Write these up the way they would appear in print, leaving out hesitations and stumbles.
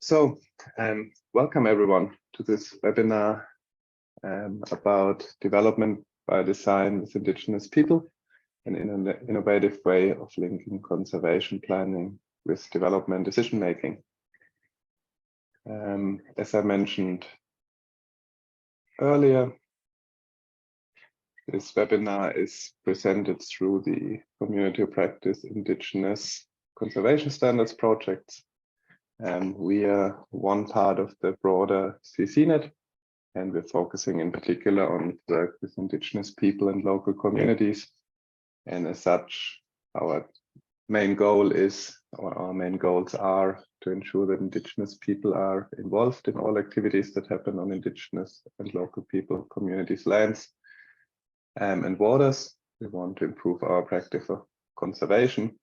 So, welcome everyone to this webinar about development by design with Indigenous people and in an innovative way of linking conservation planning with development decision making. As I mentioned earlier, this webinar is presented through the Community of Practice Indigenous Conservation Standards Projects. We are one part of the broader CCNet, and we're focusing in particular on work with Indigenous people and local communities. And as such, our main goal is, or our main goals are, to ensure that Indigenous people are involved in all activities that happen on Indigenous and local people, communities, lands, and waters. We want to improve our practice of conservation.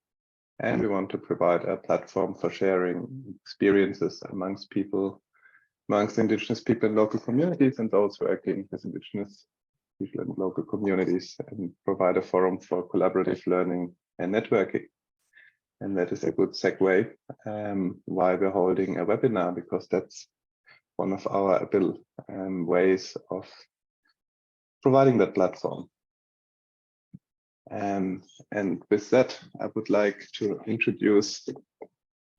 And we want to provide a platform for sharing experiences amongst Indigenous people and local communities and those working with Indigenous people and local communities, and provide a forum for collaborative learning and networking. And that is a good segue why we're holding a webinar, because that's one of our ways of providing that platform. And with that, I would like to introduce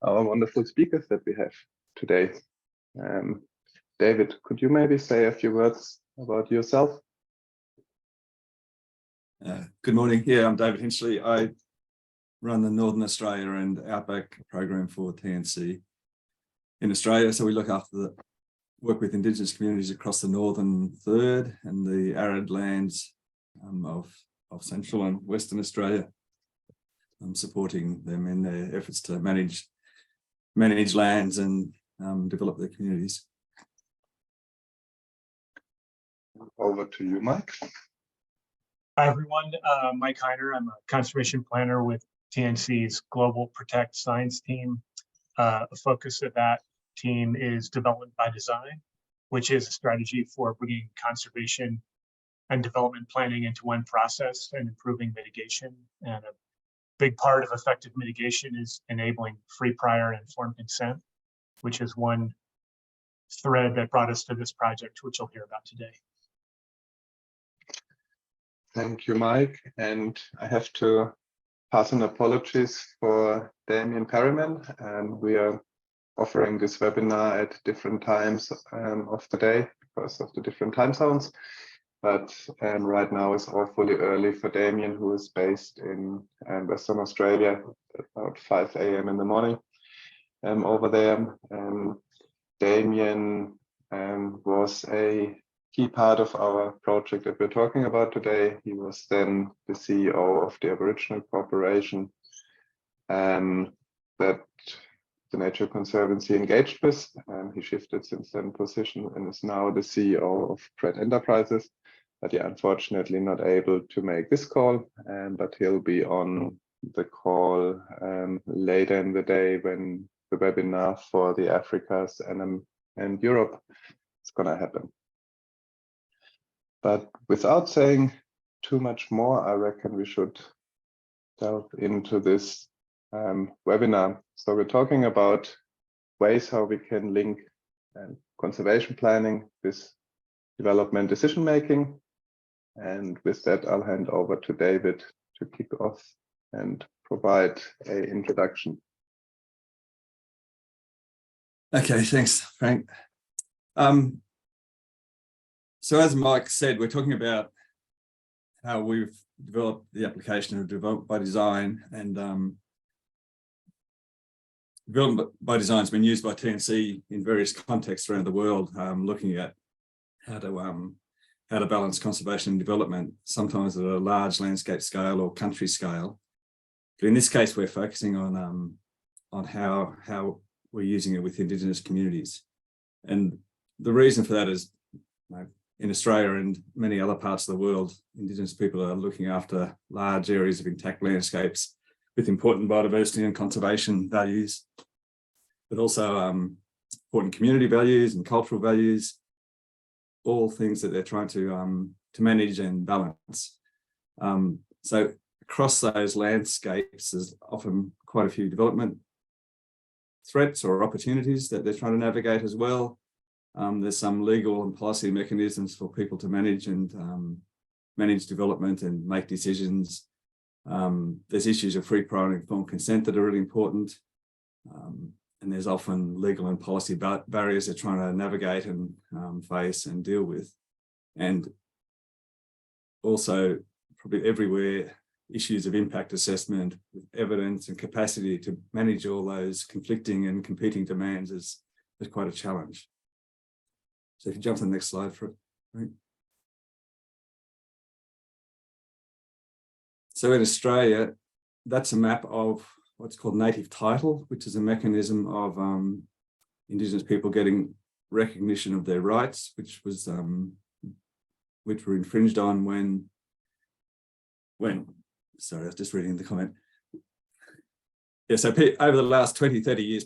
our wonderful speakers that we have today. David, could you maybe say a few words about yourself? Good morning. Yeah, I'm David Hinchely. I run the Northern Australia and Outback program for TNC in Australia. So we look after the work with Indigenous communities across the Northern Third and the arid lands of Central and Western Australia. I'm supporting them in their efforts to manage lands and develop their communities. Over to you, Mike. Hi, everyone. Mike Heiner. I'm a conservation planner with TNC's Global Protect Science team. A focus of that team is development by design, which is a strategy for bringing conservation and development planning into one process and improving mitigation. And a big part of effective mitigation is enabling free, prior, and informed consent, which is one thread that brought us to this project, which you'll hear about today. Thank you, Mike. And I have to pass on apologies for Damien Perryman. And we are offering this webinar at different times of the day because of the different time zones. But right now it's awfully early for Damien, who is based in Western Australia, about 5 a.m. in the morning over there. Damien was a key part of our project that we're talking about today. He was then the CEO of the Aboriginal Corporation that the Nature Conservancy engaged with. He shifted since then position and is now the CEO of Pratt Enterprises. But yeah, unfortunately not able to make this call, but he'll be on the call later in the day when the webinar for the Africas and Europe is gonna happen. But without saying too much more, I reckon we should delve into this webinar. So we're talking about ways how we can link conservation planning with development decision making. And with that, I'll hand over to David to kick off and provide an introduction. Okay, thanks, Frank. So as Mike said, we're talking about how we've developed the application of development by design, and development by design has been used by TNC in various contexts around the world, looking at how to balance conservation and development, sometimes at a large landscape scale or country scale. But in this case, we're focusing on how we're using it with Indigenous communities. And the reason for that is, in Australia and many other parts of the world, Indigenous people are looking after large areas of intact landscapes with important biodiversity and conservation values, but also important community values and cultural values, all things that they're trying to manage and balance. So across those landscapes, there's often quite a few development threats or opportunities that they're trying to navigate as well. There's some legal and policy mechanisms for people to manage and manage development and make decisions. There's issues of free, prior, and informed consent that are really important. And there's often legal and policy barriers they're trying to navigate and face and deal with. And also, probably everywhere, issues of impact assessment with evidence and capacity to manage all those conflicting and competing demands is quite a challenge. So if you jump to the next slide for it. Right. So in Australia, that's a map of what's called native title, which is a mechanism of Indigenous people getting recognition of their rights, which were infringed on when sorry, I was just reading the comment. Yeah, so over the last 20, 30 years,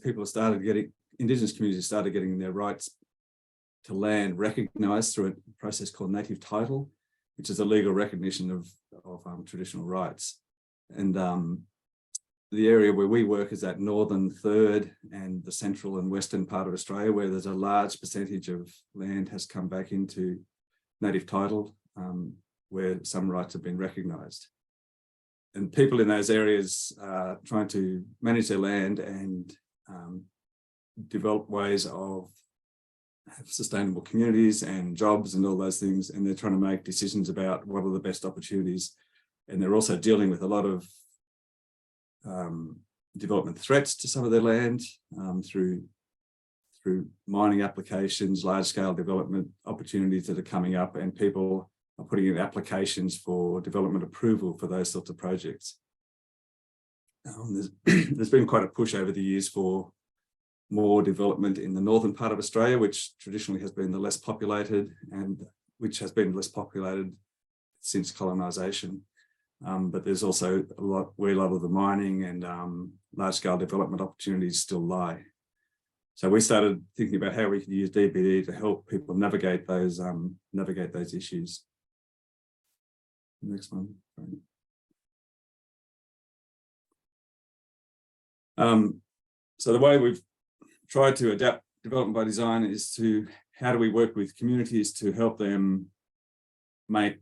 Indigenous communities started getting their rights to land recognised through a process called native title, which is a legal recognition of traditional rights. And the area where we work is that northern third and the central and western part of Australia, where there's a large percentage of land has come back into native title, where some rights have been recognised. And people in those areas are trying to manage their land and develop ways of have sustainable communities and jobs and all those things. And they're trying to make decisions about what are the best opportunities. And they're also dealing with a lot of development threats to some of their land through mining applications, large-scale development opportunities that are coming up, and people are putting in applications for development approval for those sorts of projects. There's been quite a push over the years for more development in the northern part of Australia, which traditionally has been the less populated and which has been less populated since colonisation. But there's also where a lot of the mining and large-scale development opportunities still lie. So we started thinking about how we could use DBD to help people navigate those issues. Next one. So the way we've tried to adapt development by design is to how do we work with communities to help them make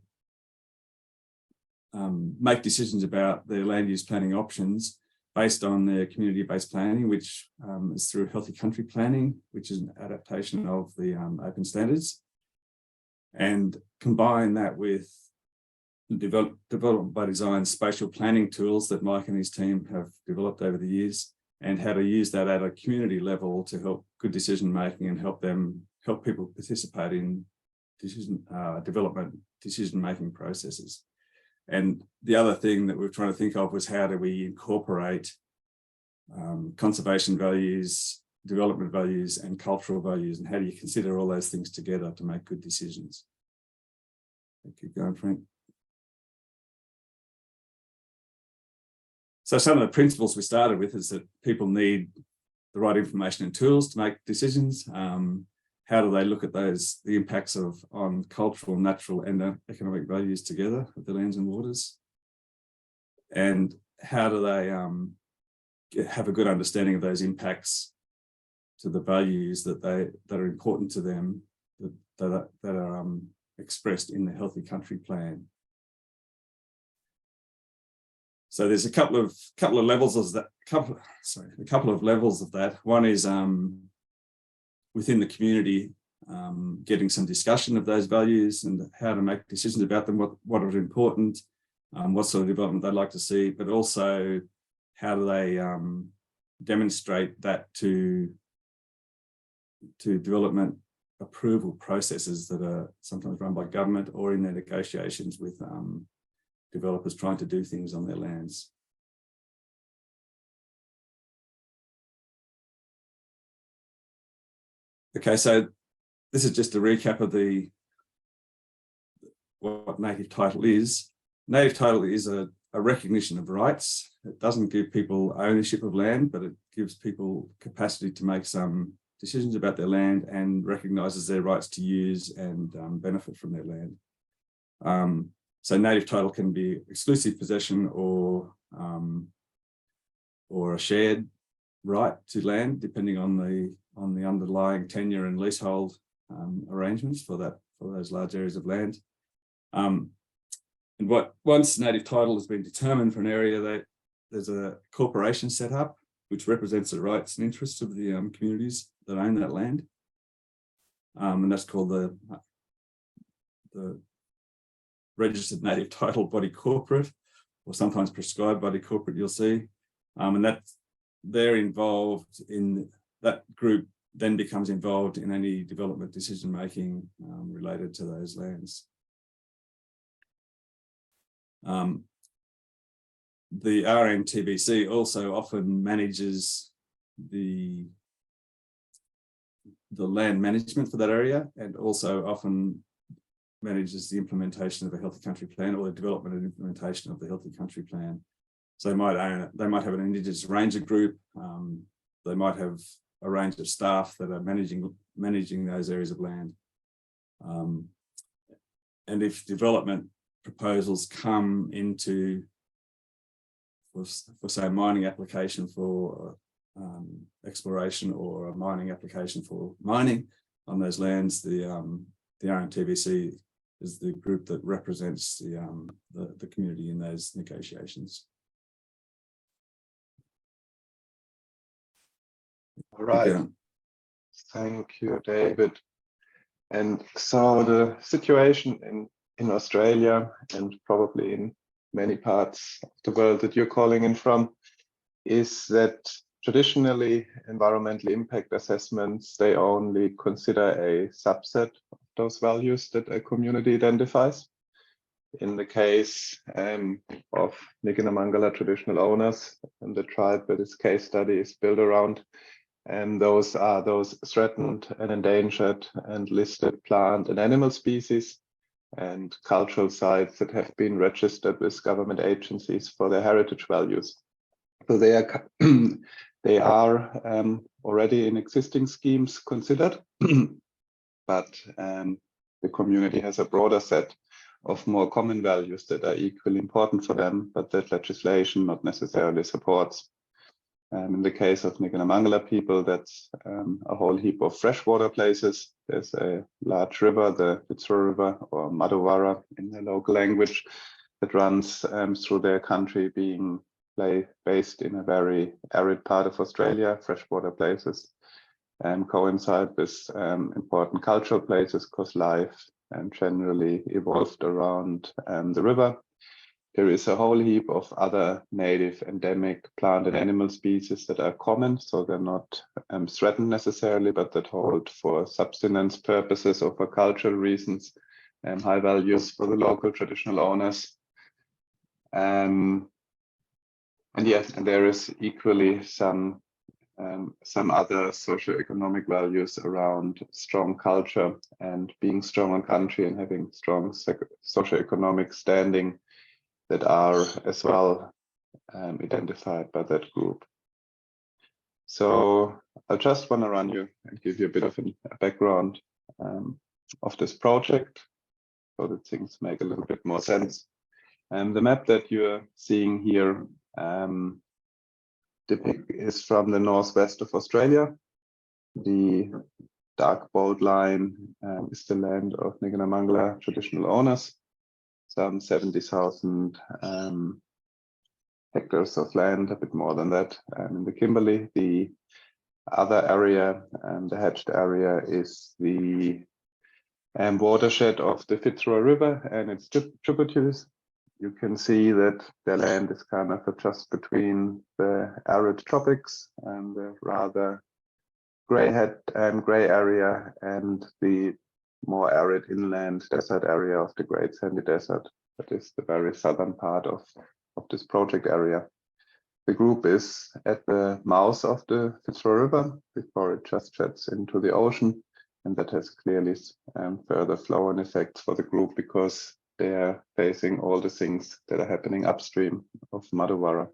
decisions about their land use planning options based on their community-based planning, which is through healthy country planning, which is an adaptation of the open standards, and combine that with development by design spatial planning tools that Mike and his team have developed over the years, and how to use that at a community level to help good decision making and help people participate in development decision making processes. And the other thing that we're trying to think of was how do we incorporate conservation values, development values, and cultural values, and how do you consider all those things together to make good decisions? Keep going, Frank. So some of the principles we started with is that people need the right information and tools to make decisions. How do they look at the impacts on cultural, natural, and economic values together with the lands and waters? And how do they have a good understanding of those impacts to the values that are important to them, that are expressed in the Healthy Country Plan? So there's a couple of levels of that. A couple of levels of that. One is within the community, getting some discussion of those values and how to make decisions about them, what are important, what sort of development they'd like to see, but also how do they demonstrate that to development approval processes that are sometimes run by government or in their negotiations with developers trying to do things on their lands. Okay, so this is just a recap of what native title is. Native title is a recognition of rights. It doesn't give people ownership of land, but it gives people capacity to make some decisions about their land and recognises their rights to use and benefit from their land. So native title can be exclusive possession or a shared right to land, depending on the underlying tenure and leasehold arrangements for those large areas of land. And once native title has been determined for an area, there's a corporation set up which represents the rights and interests of the communities that own that land, and that's called the registered native title body corporate, or sometimes prescribed body corporate, you'll see. And they're involved in that group, then becomes involved in any development decision making related to those lands. The RNTBC also often manages the land management for that area, and also often manages the implementation of a healthy country plan, or the development and implementation of the healthy country plan. So they might have an Indigenous ranger group. They might have a range of staff that are managing those areas of land. And if development proposals come into, for say, a mining application for exploration, or a mining application for mining on those lands, the RNTBC is the group that represents the community in those negotiations. All right. Thank you, David. And so the situation in Australia, and probably in many parts of the world that you're calling in from, is that traditionally environmental impact assessments, they only consider a subset of those values that a community identifies. In the case of Nginamangala traditional owners and the tribe that this case study is built around, and those are those threatened and endangered and listed plant and animal species and cultural sites that have been registered with government agencies for their heritage values. So they are already in existing schemes considered, but the community has a broader set of more common values that are equally important for them, but that legislation not necessarily supports. In the case of Nginamangala people, that's a whole heap of freshwater places. There's a large river, the Fitzroy River, or Madhawara in the local language, that runs through their country, being based in a very arid part of Australia. Freshwater places coincide with important cultural places, because life generally evolved around the river. There is a whole heap of other native endemic plant and animal species that are common, so they're not threatened necessarily, but that hold for subsistence purposes or for cultural reasons high values for the local traditional owners. And yes, and there is equally some other socioeconomic values around strong culture and being strong on country and having strong socioeconomic standing that are as well identified by that group. So I just want to run you and give you a bit of a background of this project so that things make a little bit more sense. The map that you're seeing here is from the northwest of Australia. The dark bold line is the land of Nginamangala traditional owners. Some 70,000 hectares of land, a bit more than that, in the Kimberley. The other area, the hatched area, is the watershed of the Fitzroy River and its tributaries. You can see that the land is kind of just between the arid tropics and the rather grey area and the more arid inland desert area of the Great Sandy Desert. That is the very southern part of this project area. The group is at the mouth of the Fitzroy River before it just jets into the ocean, and that has clearly further flow-on effects for the group, because they are facing all the things that are happening upstream of Madhawara.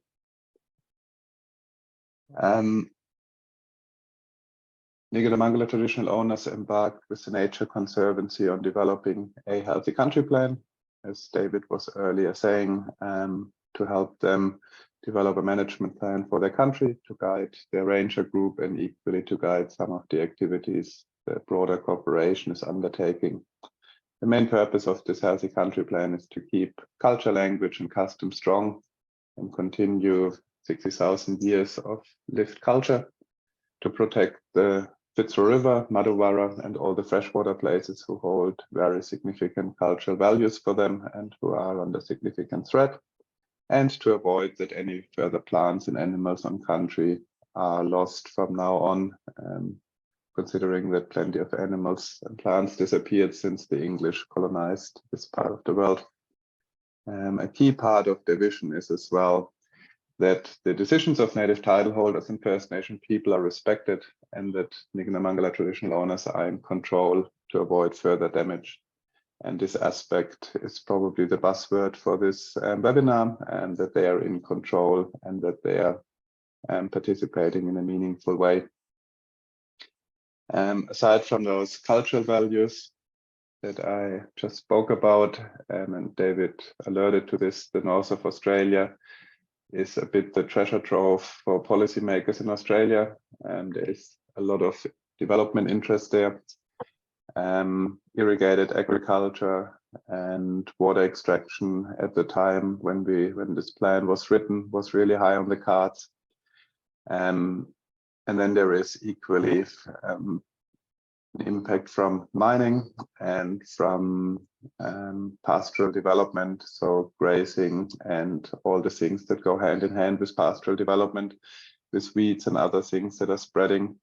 Nginamangala traditional owners embarked with the Nature Conservancy on developing a healthy country plan, as David was earlier saying, to help them develop a management plan for their country to guide their ranger group and equally to guide some of the activities the broader corporation is undertaking. The main purpose of this healthy country plan is to keep culture, language, and custom strong and continue 60,000 years of lived culture, to protect the Fitzroy River, Madhuvara, and all the freshwater places who hold very significant cultural values for them and who are under significant threat, and to avoid that any further plants and animals on country are lost from now on, considering that plenty of animals and plants disappeared since the English colonized this part of the world. A key part of their vision is as well that the decisions of native title holders and First Nation people are respected and that Nginamangala traditional owners are in control to avoid further damage. And this aspect is probably the buzzword for this webinar, and that they are in control and that they are participating in a meaningful way. Aside from those cultural values that I just spoke about, and David alerted to this, the north of Australia is a bit the treasure trove for policymakers in Australia, and there's a lot of development interest there. Irrigated agriculture and water extraction at the time when this plan was written was really high on the cards. And then there is equally an impact from mining and from pastoral development, so grazing and all the things that go hand in hand with pastoral development, with weeds and other things that are spreading,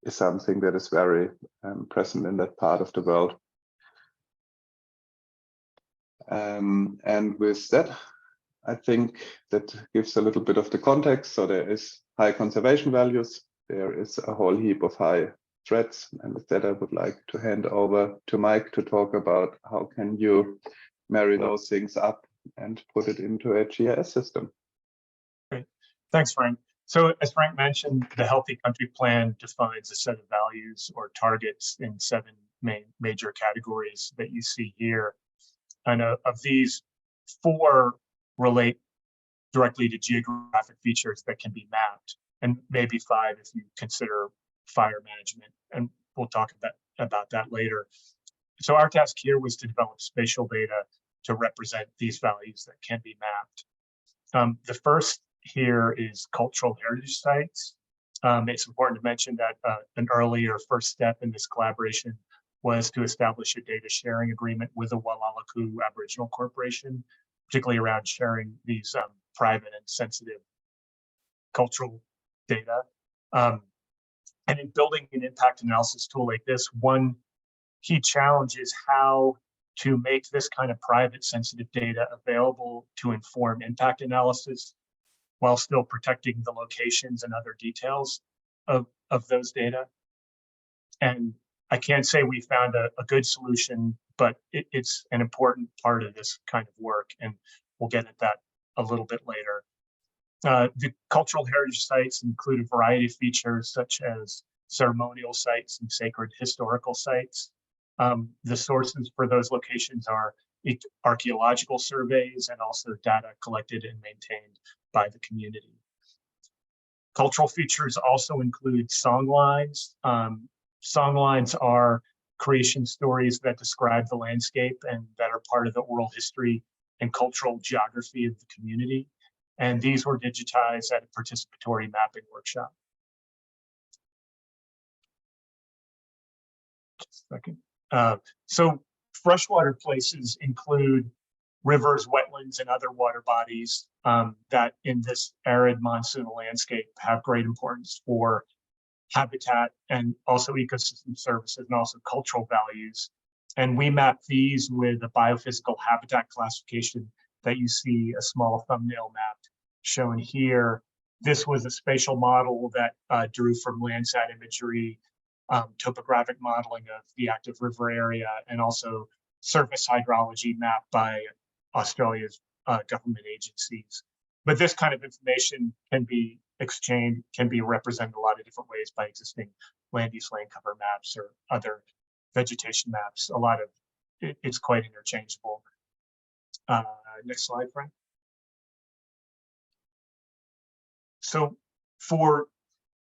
is something that is very present in that part of the world. And with that, I think that gives a little bit of the context. So there is high conservation values, there is a whole heap of high threats, and with that I would like to hand over to Mike to talk about how can you marry those things up and put it into a GIS system. Great, thanks, Frank. So as Frank mentioned, the Healthy Country Plan defines a set of values or targets in 7 major categories that you see here. And of these, 4 relate directly to geographic features that can be mapped, and maybe 5 if you consider fire management, and we'll talk about that later. So our task here was to develop spatial data to represent these values that can be mapped. The first here is cultural heritage sites. It's important to mention that an earlier first step in this collaboration was to establish a data sharing agreement with the Walalaku Aboriginal Corporation, particularly around sharing these private and sensitive cultural data. And in building an impact analysis tool like this, one key challenge is how to make this kind of private sensitive data available to inform impact analysis while still protecting the locations and other details of those data. And I can't say we found a good solution, but it's an important part of this kind of work, and we'll get at that a little bit later. The cultural heritage sites include a variety of features such as ceremonial sites and sacred historical sites. The sources for those locations are archaeological surveys and also data collected and maintained by the community. Cultural features also include songlines. Songlines are creation stories that describe the landscape and that are part of the oral history and cultural geography of the community. And these were digitized at a participatory mapping workshop. Just a second. So freshwater places include rivers, wetlands, and other water bodies that in this arid monsoonal landscape have great importance for habitat and also ecosystem services and also cultural values. And we map these with a biophysical habitat classification that you see a small thumbnail map shown here. This was a spatial model that drew from Landsat imagery, topographic modeling of the active river area, and also surface hydrology mapped by Australia's government agencies. But this kind of information can be exchanged, can be represented a lot of different ways by existing land use land cover maps or other vegetation maps. It's quite interchangeable. Next slide, Frank. So for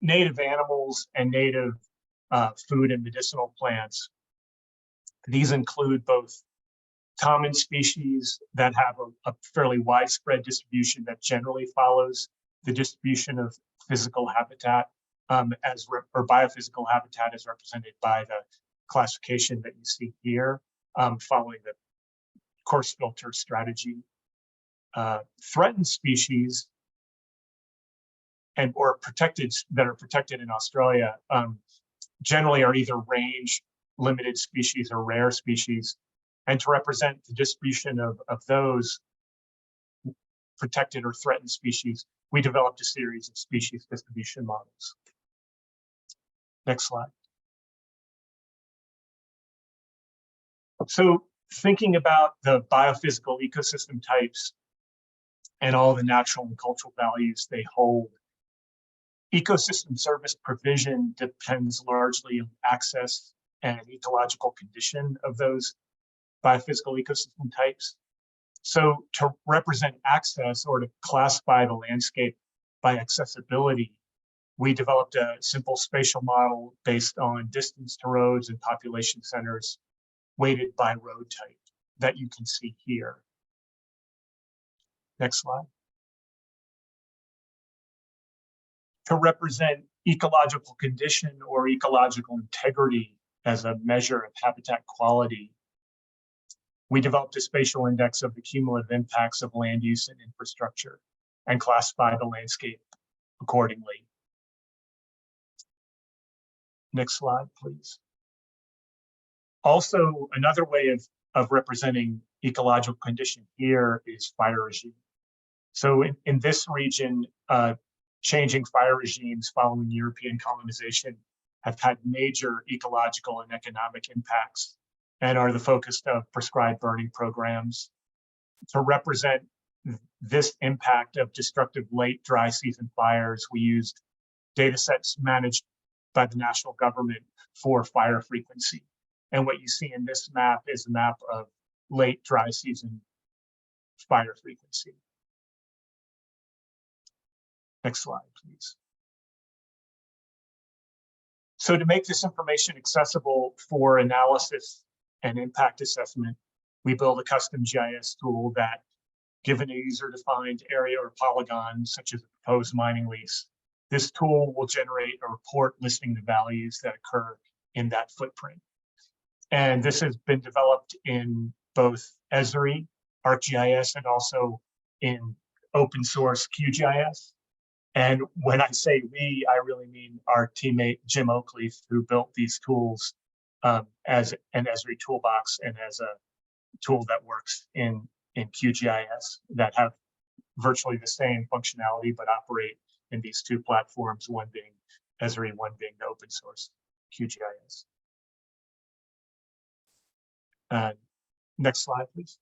native animals and native food and medicinal plants, these include both common species that have a fairly widespread distribution that generally follows the distribution of physical habitat or biophysical habitat as represented by the classification that you see here, following the coarse filter strategy. Threatened species or protected that are protected in Australia generally are either range limited species or rare species. And to represent the distribution of those protected or threatened species, we developed a series of species distribution models. Next slide. So thinking about the biophysical ecosystem types and all the natural and cultural values they hold, ecosystem service provision depends largely on access and ecological condition of those biophysical ecosystem types. So to represent access or to classify the landscape by accessibility, we developed a simple spatial model based on distance to roads and population centers weighted by road type that you can see here. Next slide. To represent ecological condition or ecological integrity as a measure of habitat quality, we developed a spatial index of the cumulative impacts of land use and infrastructure and classified the landscape accordingly. Next slide, please. Also, another way of representing ecological condition here is fire regime. So in this region, changing fire regimes following European colonization have had major ecological and economic impacts and are the focus of prescribed burning programs. To represent this impact of destructive late dry season fires, we used data sets managed by the national government for fire frequency. And what you see in this map is a map of late dry season fire frequency. Next slide, please. So to make this information accessible for analysis and impact assessment, we build a custom GIS tool that, given a user-defined area or polygon, such as a proposed mining lease, this tool will generate a report listing the values that occur in that footprint. And this has been developed in both Esri, ArcGIS, and also in open source QGIS. And when I say we, I really mean our teammate, Jim Oakleaf, who built these tools as an Esri toolbox and as a tool that works in QGIS that have virtually the same functionality, but operate in these two platforms, one being Esri, one being the open source QGIS. Next slide, please.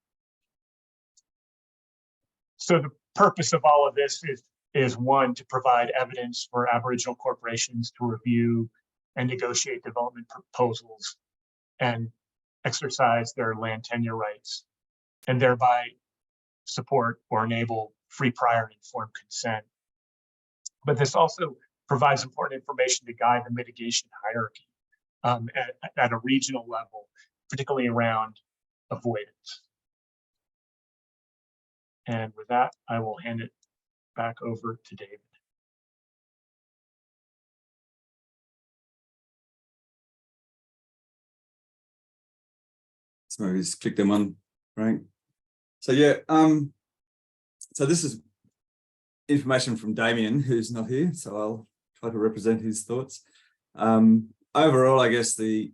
So the purpose of all of this is one, to provide evidence for Aboriginal corporations to review and negotiate development proposals and exercise their land tenure rights, and thereby support or enable free, prior, and informed consent. But this also provides important information to guide the mitigation hierarchy at a regional level, particularly around avoidance. And with that, I will hand it back over to David. So maybe just click them on, Frank. So yeah, so this is information from Damien, who's not here, so I'll try to represent his thoughts. Overall, I guess the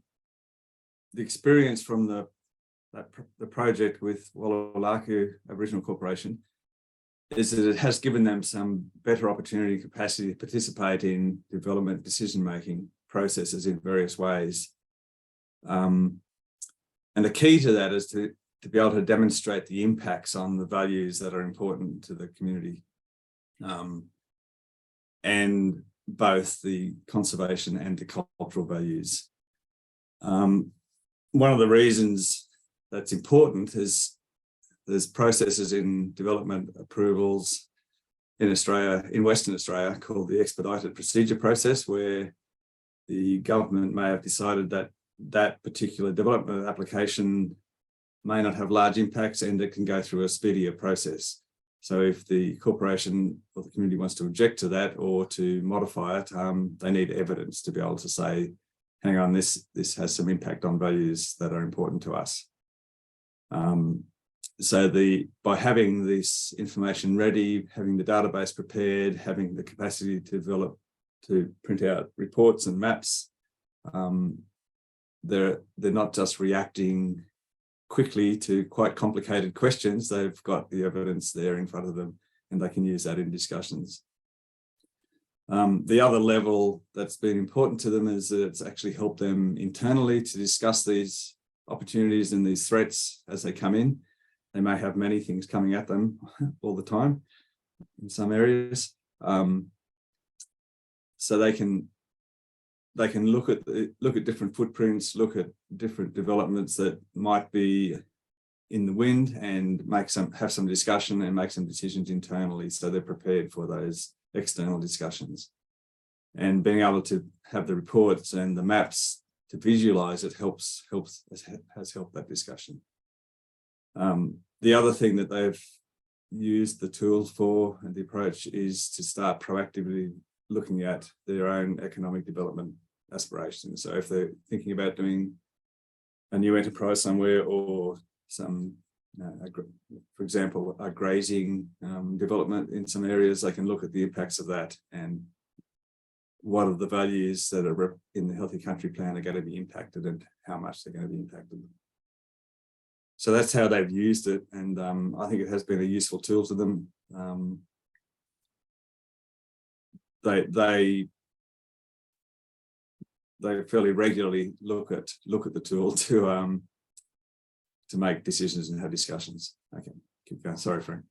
experience from the project with Wallalaka Aboriginal Corporation is that it has given them some better opportunity and capacity to participate in development decision-making processes in various ways. And the key to that is to be able to demonstrate the impacts on the values that are important to the community, and both the conservation and the cultural values. One of the reasons that's important is there's processes in development approvals in Australia, in Western Australia, called the expedited procedure process, where the government may have decided that that particular development application may not have large impacts and it can go through a speedier process. So if the corporation or the community wants to object to that or to modify it, they need evidence to be able to say, hang on, this has some impact on values that are important to us. So by having this information ready, having the database prepared, having the capacity to print out reports and maps, they're not just reacting quickly to quite complicated questions. They've got the evidence there in front of them and they can use that in discussions. The other level that's been important to them is that it's actually helped them internally to discuss these opportunities and these threats as they come in. They may have many things coming at them all the time in some areas. So they can look at different footprints, look at different developments that might be in the wind, and have some discussion and make some decisions internally, so they're prepared for those external discussions. And being able to have the reports and the maps to visualize it has helped that discussion. The other thing that they've used the tools for and the approach is to start proactively looking at their own economic development aspirations. So if they're thinking about doing a new enterprise somewhere, or some, for example, a grazing development in some areas, they can look at the impacts of that and what are the values that are in the Healthy Country Plan are going to be impacted and how much they're going to be impacted. So that's how they've used it, and I think it has been a useful tool to them. They fairly regularly look at the tool to make decisions and have discussions. Okay, keep going. Sorry, Frank.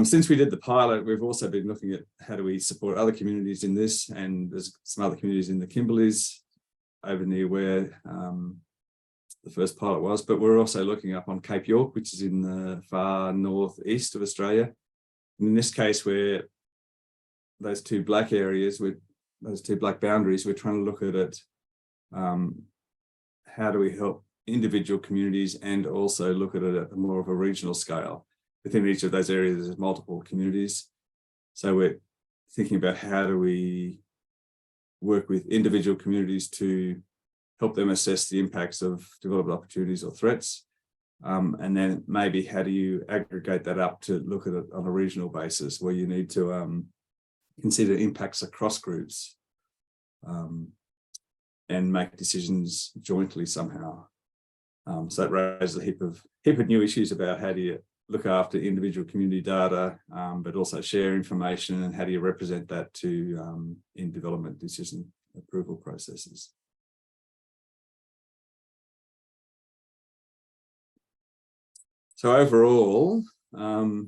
Since we did the pilot, we've also been looking at how do we support other communities in this, and there's some other communities in the Kimberleys over near where the first pilot was, but we're also looking up on Cape York, which is in the far northeast of Australia. And in this case, where those two black areas, with those two black boundaries, we're trying to look at it. How do we help individual communities, and also look at it at more of a regional scale? Within each of those areas, there's multiple communities. So we're thinking about how do we work with individual communities to help them assess the impacts of development opportunities or threats. And then maybe how do you aggregate that up to look at it on a regional basis, where you need to consider impacts across groups and make decisions jointly somehow. So that raises a heap of new issues about how do you look after individual community data, but also share information, and how do you represent that to in development decision approval processes. So overall, by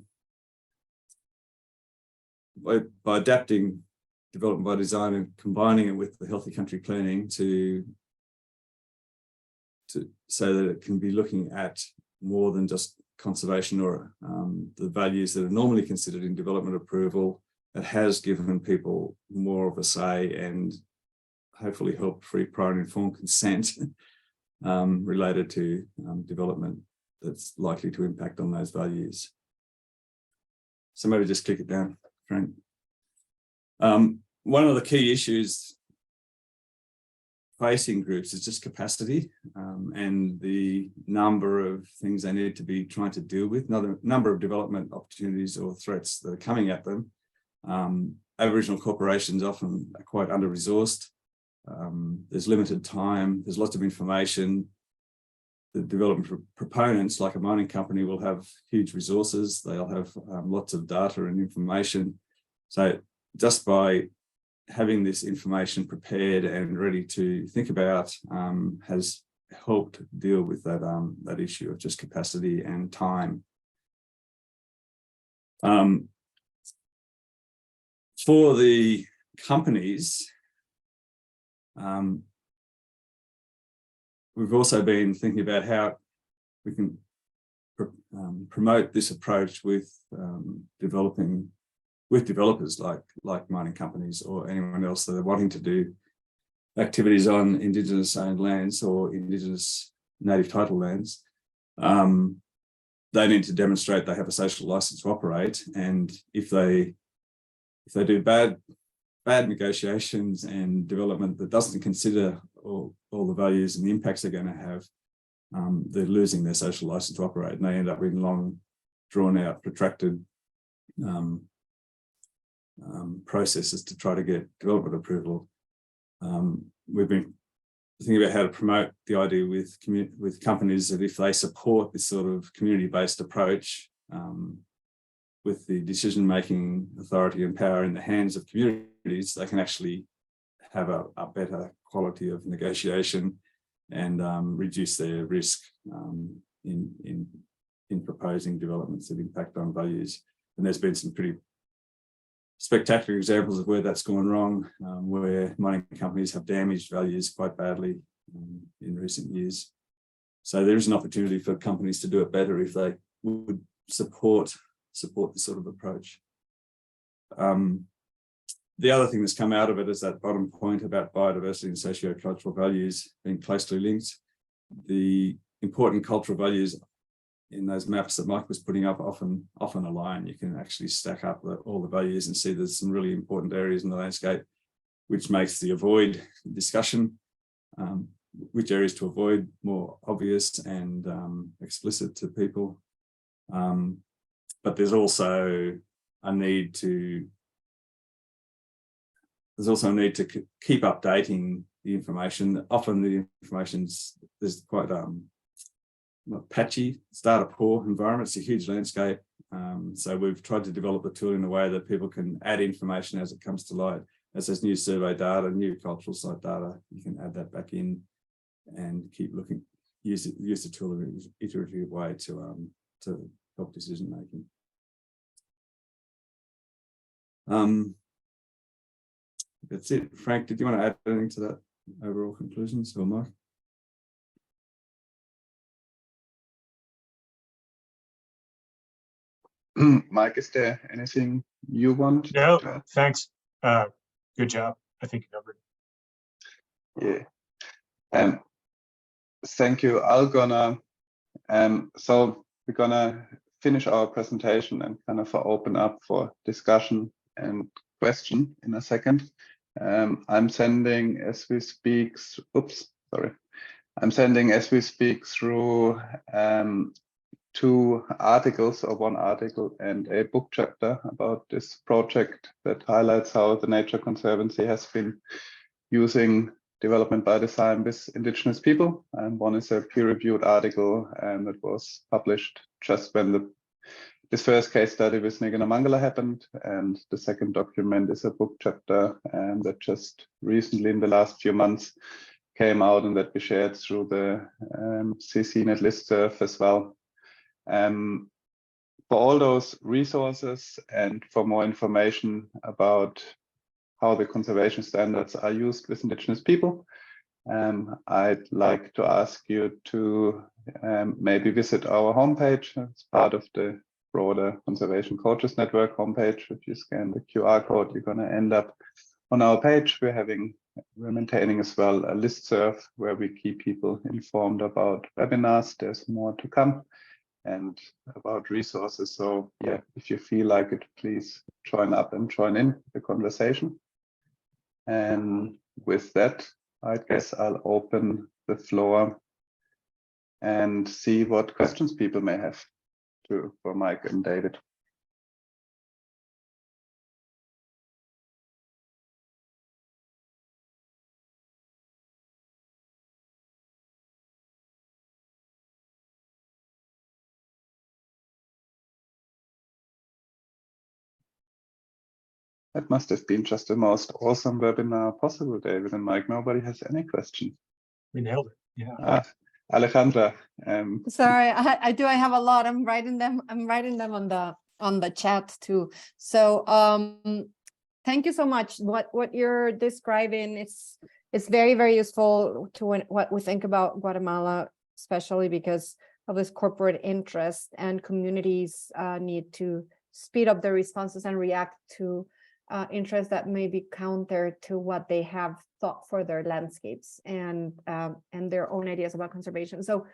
adapting development by design and combining it with the Healthy Country Planning so that it can be looking at more than just conservation or the values that are normally considered in development approval, it has given people more of a say and hopefully help free, prior and informed consent related to development that's likely to impact on those values. So maybe just click it down, Frank. One of the key issues facing groups is just capacity and the number of things they need to be trying to deal with, number of development opportunities or threats that are coming at them. Aboriginal corporations often are quite under-resourced. There's limited time, there's lots of information. The development proponents, like a mining company, will have huge resources. They'll have lots of data and information. So just by having this information prepared and ready to think about has helped deal with that, that issue of just capacity and time. For the companies, we've also been thinking about how we can promote this approach with developers like mining companies or anyone else that are wanting to do activities on Indigenous owned lands or Indigenous native title lands. They need to demonstrate they have a social license to operate, and if they do bad negotiations and development that doesn't consider all the values and the impacts they're going to have, they're losing their social license to operate, and they end up in long, drawn-out, protracted processes to try to get development approval. We've been thinking about how to promote the idea with companies that if they support this sort of community-based approach, with the decision-making authority and power in the hands of communities, they can actually have a better quality of negotiation and reduce their risk in proposing developments that impact on values. And there's been some pretty spectacular examples of where that's gone wrong, where mining companies have damaged values quite badly in recent years. So there is an opportunity for companies to do it better if they would support this sort of approach. The other thing that's come out of it is that bottom point about biodiversity and socio-cultural values being closely linked. The important cultural values in those maps that Mike was putting up often align. You can actually stack up all the values and see there's some really important areas in the landscape, which makes the avoid discussion, which areas to avoid, more obvious and explicit to people. But there's also a need to keep updating the information. Often the there's quite patchy, it's data poor environment. It's a huge landscape. So we've tried to develop the tool in a way that people can add information as it comes to light. As there's new survey data, new cultural site data, you can add that back in and keep looking, use the tool in an iterative way to help decision making. That's it. Frank, did you want to add anything to that overall conclusions, or Mike? Mike, is there anything you want? No, thanks. Good job. I think you covered it. Yeah. Thank you. So we're gonna finish our presentation and kind of open up for discussion and question in a second. I'm sending as we speak. I'm sending as we speak through 2 articles, or 1 article and a book chapter about this project that highlights how the Nature Conservancy has been using development by design with Indigenous people. And one is a peer-reviewed article that was published just when this first case study with Nigginamangala happened. And the second document is a book chapter that just recently in the last few months came out and that we shared through the CCNet listserv as well. For all those resources and for more information about how the conservation standards are used with Indigenous people, I'd like to ask you to maybe visit our homepage. It's part of the broader Conservation Coaches Network homepage. If you scan the QR code, you're going to end up on our page. We're maintaining as well a listserv where we keep people informed about webinars. There's more to come, and about resources. So yeah, if you feel like it, please join up and join in the conversation. And with that, I guess I'll open the floor and see what questions people may have for Mike and David. That must have been just the most awesome webinar possible, David and Mike. Nobody has any questions. We nailed it. Yeah. Alejandra. Sorry, I have a lot. I'm writing them on the chat too. So thank you so much. What you're describing is very, very useful to what we think about Guatemala, especially because this corporate interest, and communities need to speed up their responses and react to interests that may be counter to what they have thought for their landscapes and their own ideas about conservation. So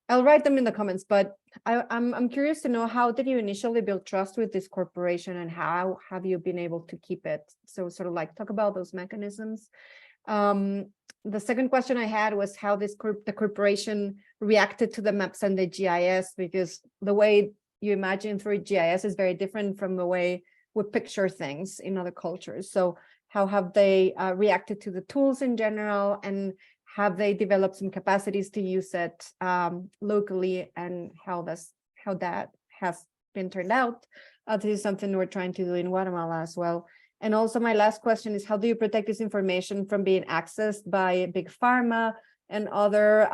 I'll write them in the comments, but I'm curious to know, how did you initially build trust with this corporation, and how have you been able to keep it? So sort of like talk about those mechanisms. The second question I had was how the corporation reacted to the maps and the GIS, because the way you imagine through GIS is very different from the way we picture things in other cultures. So how have they reacted to the tools in general, and have they developed some capacities to use it locally, and how that has been turned out? This is something we're trying to do in Guatemala as well. And also my last question is, how do you protect this information from being accessed by big pharma and other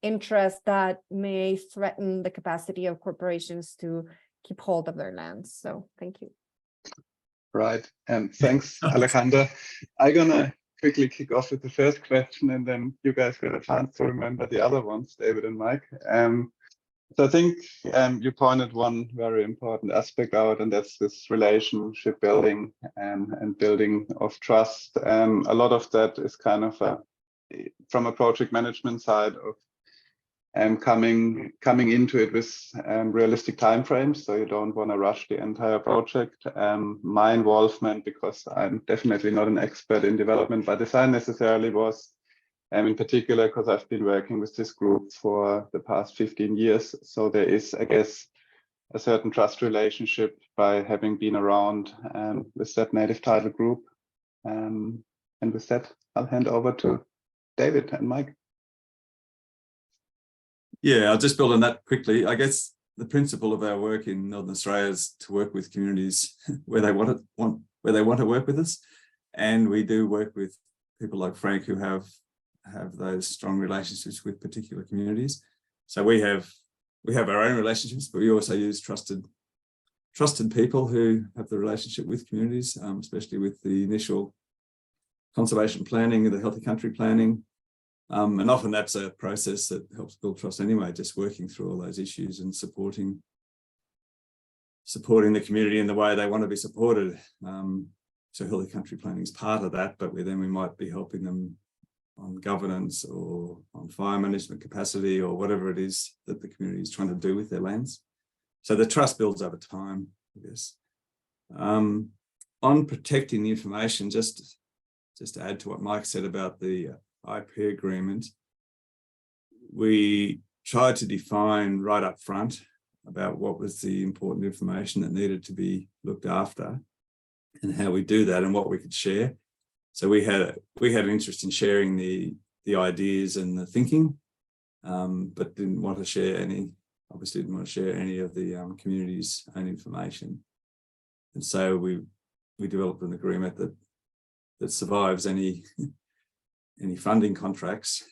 interests that may threaten the capacity of corporations to keep hold of their lands? So thank you. Right, and thanks, Alejandra. I'm gonna quickly kick off with the first question, and then you guys get a chance to remember the other ones, David and Mike. So I think you pointed one very important aspect out, and that's this relationship building and building of trust. A lot of that is kind of from a project management side of coming into it with realistic timeframes, so you don't want to rush the entire project. My involvement, because I'm definitely not an expert in development by design necessarily, was in particular because I've been working with this group for the past 15 years. So there is, I guess, a certain trust relationship by having been around with that native title group. And with that, I'll hand over to David and Mike. Yeah, I'll just build on that quickly. I guess the principle of our work in Northern Australia is to work with communities where they want to work with us, and we do work with people like Frank who have those strong relationships with particular communities. So we have our own relationships, but we also use trusted people who have the relationship with communities, especially with the initial conservation planning and the healthy country planning. And often that's a process that helps build trust anyway, just working through all those issues and supporting the community in the way they want to be supported. So healthy country planning is part of that, but we might be helping them on governance or on fire management capacity or whatever it is that the community is trying to do with their lands. So the trust builds over time, I guess. On protecting the information, just to add to what Mike said about the IP agreement, we tried to define right up front about what was the important information that needed to be looked after and how we do that and what we could share. So we had an interest in sharing the ideas and the thinking, but didn't want to share any of the community's own information. And so we developed an agreement that survives any funding contracts,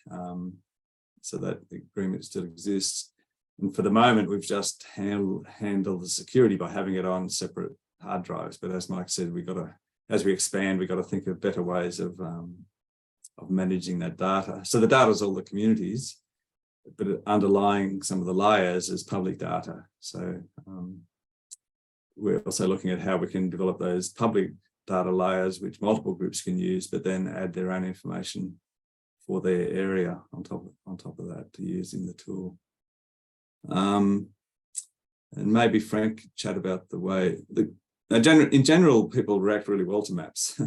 so that the agreement still exists. And for the moment, we've just handled the security by having it on separate hard drives. But as Mike said, as we expand, we've got to think of better ways of managing that data. So the data is all the communities, but underlying some of the layers is public data. So we're also looking at how we can develop those public data layers, which multiple groups can use, but then add their own information for their area on top of that to use in the tool. And maybe Frank chat about the way in general, people react really well to maps.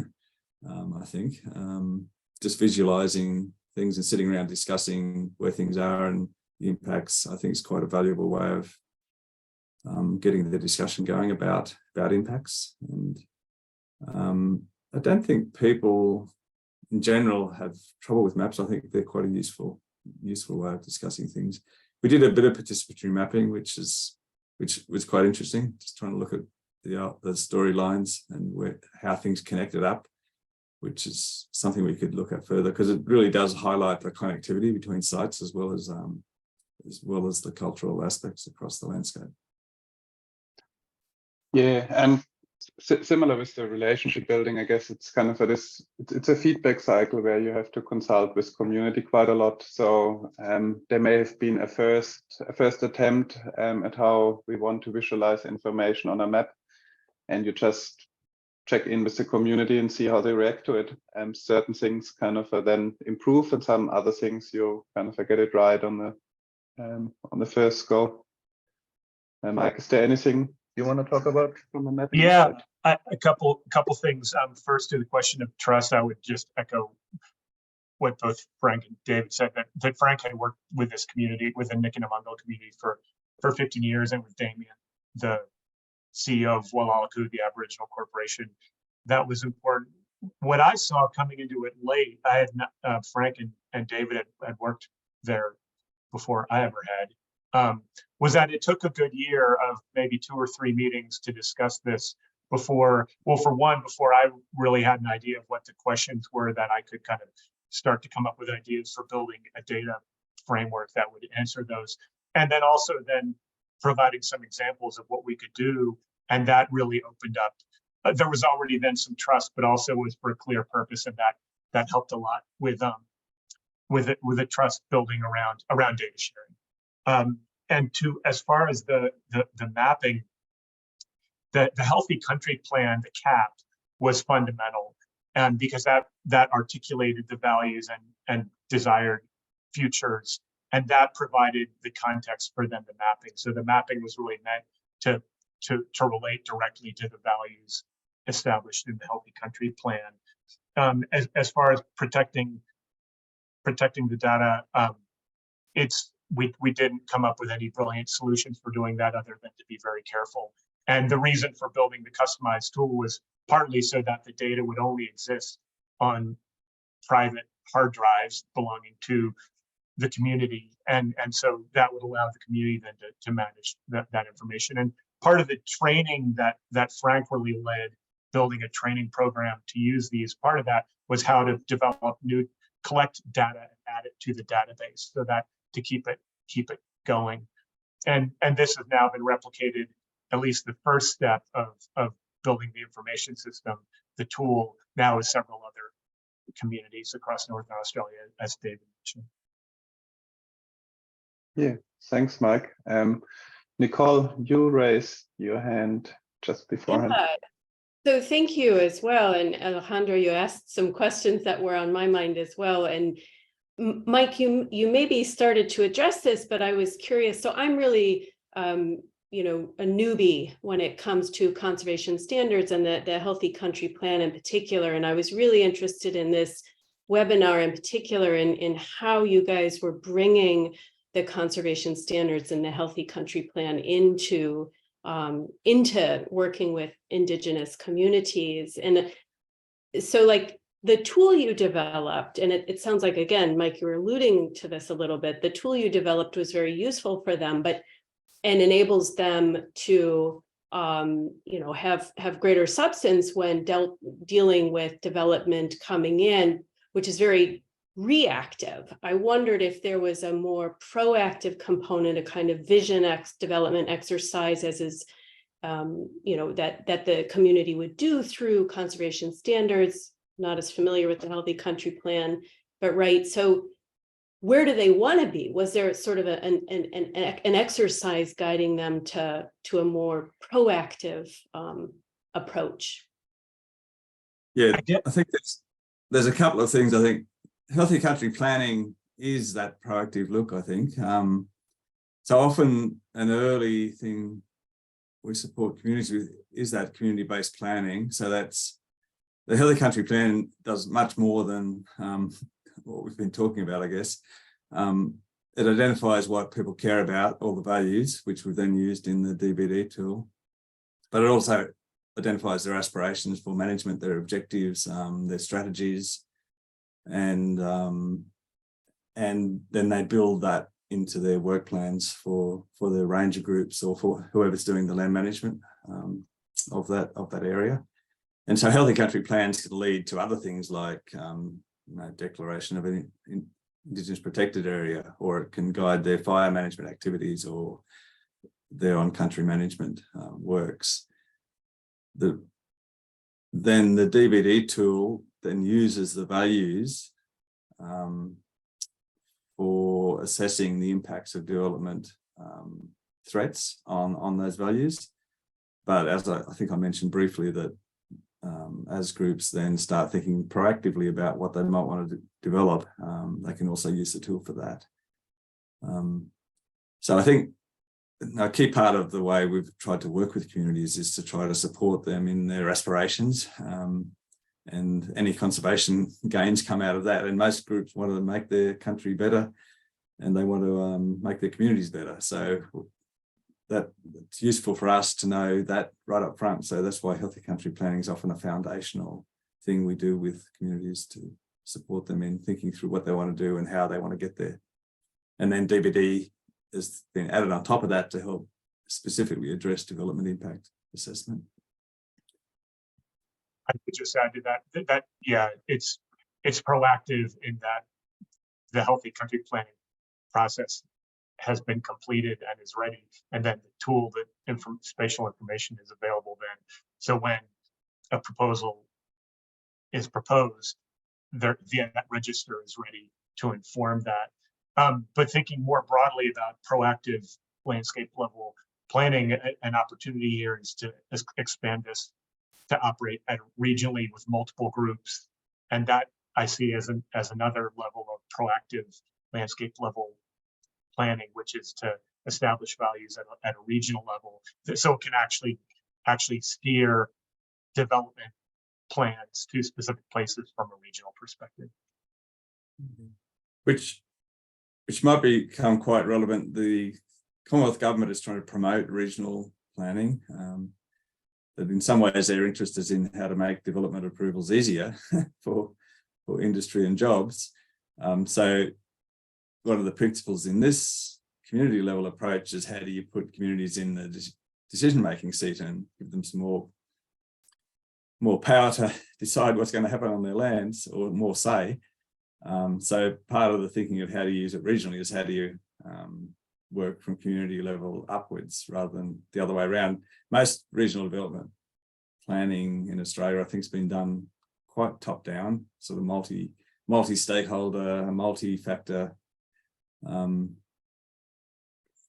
I think just visualizing things and sitting around discussing where things are and the impacts, I think is quite a valuable way of getting the discussion going about impacts. And I don't think people in general have trouble with maps. I think they're quite a useful way of discussing things. We did a bit of participatory mapping, which was quite interesting, just trying to look at the storylines and how things connected up, which is something we could look at further, because it really does highlight the connectivity between sites as well as the cultural aspects across the landscape. Yeah, and similar with the relationship building, I guess it's kind of it's a feedback cycle where you have to consult with community quite a lot. So there may have been a first attempt at how we want to visualize information on a map, and you just check in with the community and see how they react to it. Certain things kind of then improve, and some other things you kind of get it right on the first go. Mike, is there anything you want to talk about from the mapping? Yeah, a couple things. First, to the question of trust, I would just echo what both Frank and David said, that Frank had worked with this community, with the Nicanamungo community for 15 years, and with Damien, the CEO of Walalaku, the Aboriginal Corporation. That was important. What I saw coming into it late, I had not, Frank and David had worked there before I ever had, was that it took a good year of maybe 2 or 3 meetings to discuss this before, well, for one, before I really had an idea of what the questions were that I could kind of start to come up with ideas for building a data framework that would answer those. And then also then providing some examples of what we could do. And that really opened up. There was already then some trust, but also was for a clear purpose, and that helped a lot with a trust building around data sharing. And as far as the mapping, the Healthy Country Plan, the CAP, was fundamental, and because that articulated the values and desired futures, and that provided the context for then the mapping. So the mapping was really meant to relate directly to the values established in the Healthy Country Plan. As far as protecting the data, we didn't come up with any brilliant solutions for doing that other than to be very careful. And the reason for building the customized tool was partly so that the data would only exist on private hard drives belonging to the community. And so that would allow the community then to manage that information. And part of the training that Frank really led, building a training program to use these, part of that was how to collect data and add it to the database, so that to keep it going. And this has now been replicated, at least the first step of building the information system, the tool, now with several other communities across Northern Australia, as David mentioned. Yeah, thanks, Mike. Nicole, you raised your hand just beforehand. Yeah. So thank you as well. And Alejandro, you asked some questions that were on my mind as well. And Mike, you maybe started to address this, but I was curious. So I'm really, a newbie when it comes to conservation standards and the Healthy Country Plan in particular. And I was really interested in this webinar in particular in how you guys were bringing the conservation standards and the Healthy Country Plan into working with Indigenous communities. And so like the tool you developed, and it sounds like, again, Mike, you were alluding to this a little bit, the tool you developed was very useful for them, and enables them to have greater substance when dealing with development coming in, which is very reactive. I wondered if there was a more proactive component, a kind of vision development exercise, as is that the community would do through conservation standards. Not as familiar with the Healthy Country Plan, but right. So where do they want to be? Was there sort of an exercise guiding them to a more proactive approach? Yeah, I think there's a couple of things. I think Healthy Country Planning is that proactive look, I think. So often an early thing we support communities with is that community-based planning. So that's the Healthy Country Plan does much more than what we've been talking about, I guess. It identifies what people care about, all the values, which we've then used in the DBD tool. But it also identifies their aspirations for management, their objectives, their strategies, and then they build that into their work plans for the ranger groups or for whoever's doing the land management of that area. And so Healthy Country Plans can lead to other things like declaration of an Indigenous protected area, or it can guide their fire management activities or their on-country management works. The then the DBD tool then uses the values for assessing the impacts of development threats on those values. But as I think I mentioned briefly, that as groups then start thinking proactively about what they might want to develop, they can also use the tool for that. So I think a key part of the way we've tried to work with communities is to try to support them in their aspirations, and any conservation gains come out of that. And most groups want to make their country better, and they want to make their communities better. So it's useful for us to know that right up front. So that's why healthy country planning is often a foundational thing we do with communities to support them in thinking through what they want to do and how they want to get there. And then DBD has been added on top of that to help specifically address development impact assessment. I could just add to that yeah, it's proactive in that the healthy country planning process has been completed and is ready, and then the tool that spatial information is available then. So when a proposal is proposed, that register is ready to inform that. But thinking more broadly about proactive landscape level planning, an opportunity here is to expand this to operate regionally with multiple groups, and that I see as another level of proactive landscape level planning, which is to establish values at a regional level, so it can actually steer development plans to specific places from a regional perspective. Which might become quite relevant. The Commonwealth Government is trying to promote regional planning. That in some ways their interest is in how to make development approvals easier for industry and jobs. So one of the principles in this community level approach is how do you put communities in the decision-making seat and give them some more power to decide what's going to happen on their lands, or more say. So part of the thinking of how to use it regionally is how do you work from community level upwards rather than the other way around. Most regional development planning in Australia, I think, has been done quite top down, sort of multi-stakeholder, multi-factor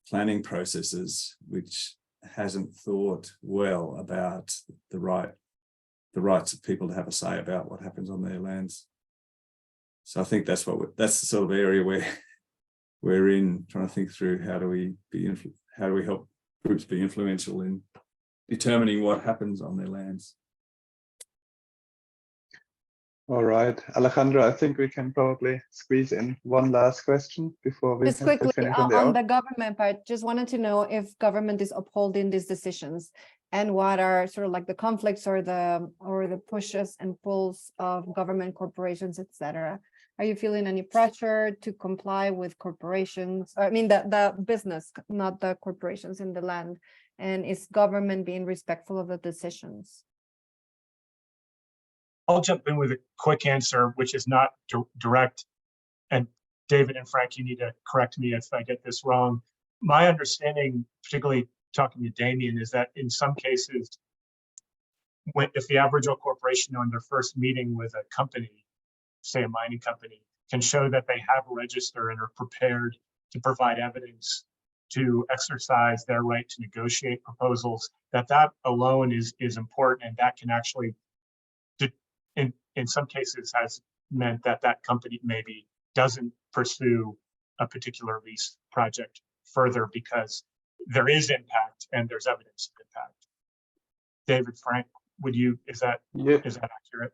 planning processes, which hasn't thought well about the rights of people to have a say about what happens on their lands. So I think that's the sort of area where we're in, trying to think through how do we help groups be influential in determining what happens on their lands. All right, Alejandro, I think we can probably squeeze in one last question before we just quickly finish on the government part. Just wanted to know if government is upholding these decisions, and what are sort of like the conflicts or the pushes and pulls of government, corporations, etc. Are you feeling any pressure to comply with corporations? I mean, the business, not the corporations in the land. And is government being respectful of the decisions? I'll jump in with a quick answer, which is not direct. And David and Frank, you need to correct me if I get this wrong. My understanding, particularly talking to Damien, is that in some cases, if the Aboriginal corporation on their first meeting with a company, say a mining company, can show that they have a register and are prepared to provide evidence to exercise their right to negotiate proposals, that alone is important, and that can actually, in some cases, has meant that company maybe doesn't pursue a particular lease project further because there is impact and there's evidence of impact. David, Frank, is that accurate?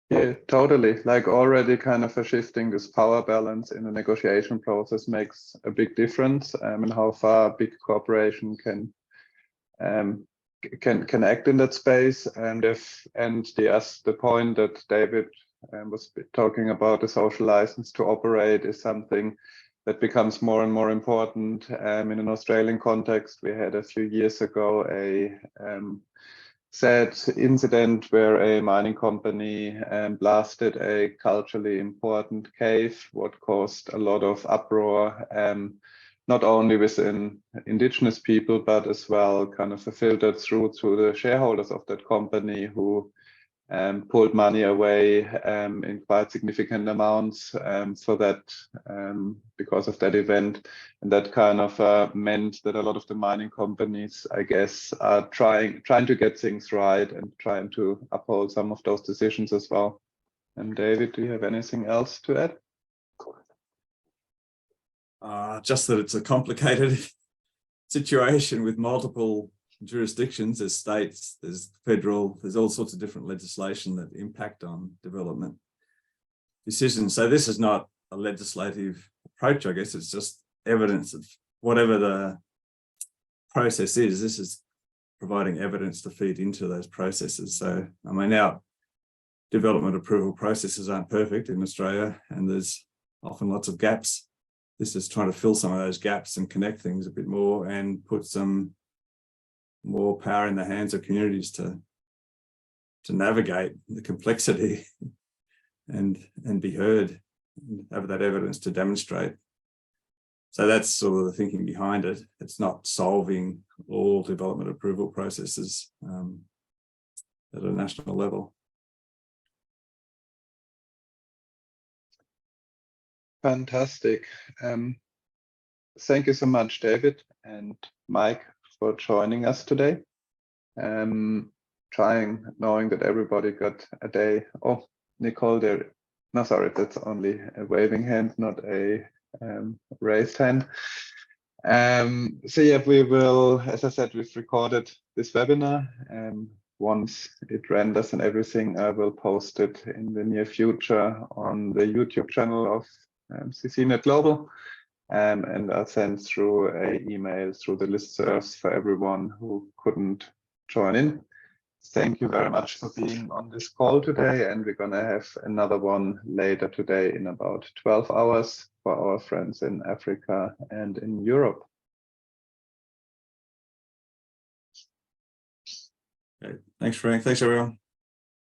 Yeah, totally. Like already kind of shifting this power balance in the negotiation process makes a big difference in how far a big corporation can act in that space. And the point that David was talking about, the social license to operate, is something that becomes more and more important. In an Australian context, we had a few years ago a sad incident where a mining company blasted a culturally important cave, what caused a lot of uproar, not only within Indigenous people, but as well kind of filtered through to the shareholders of that company, who pulled money away in quite significant amounts for that, because of that event. And that kind of meant that a lot of the mining companies, I guess, are trying to get things right and trying to uphold some of those decisions as well. And David, do you have anything else to add? Just that it's a complicated situation with multiple jurisdictions. There's states, there's federal, there's all sorts of different legislation that impact on development decisions. So this is not a legislative approach, I guess. It's just evidence of whatever the process is. This is providing evidence to feed into those processes. So, I mean, our development approval processes aren't perfect in Australia, and there's often lots of gaps. This is trying to fill some of those gaps and connect things a bit more and put some more power in the hands of communities to navigate the complexity and be heard and have that evidence to demonstrate. So that's sort of the thinking behind it. It's not solving all development approval processes at a national level. Fantastic. Thank you so much, David and Mike, for joining us today. Knowing that everybody got a day. Oh, Nicole, there. No, sorry, that's only a waving hand, not a raised hand. So yeah, we will, as I said, we've recorded this webinar. Once it renders and everything, I will post it in the near future on the YouTube channel of CCNet Global. And I'll send through an email through the listservs for everyone who couldn't join in. Thank you very much for being on this call today, and we're gonna have another one later today in about 12 hours for our friends in Africa and in Europe. Okay. Thanks, Frank. Thanks, everyone.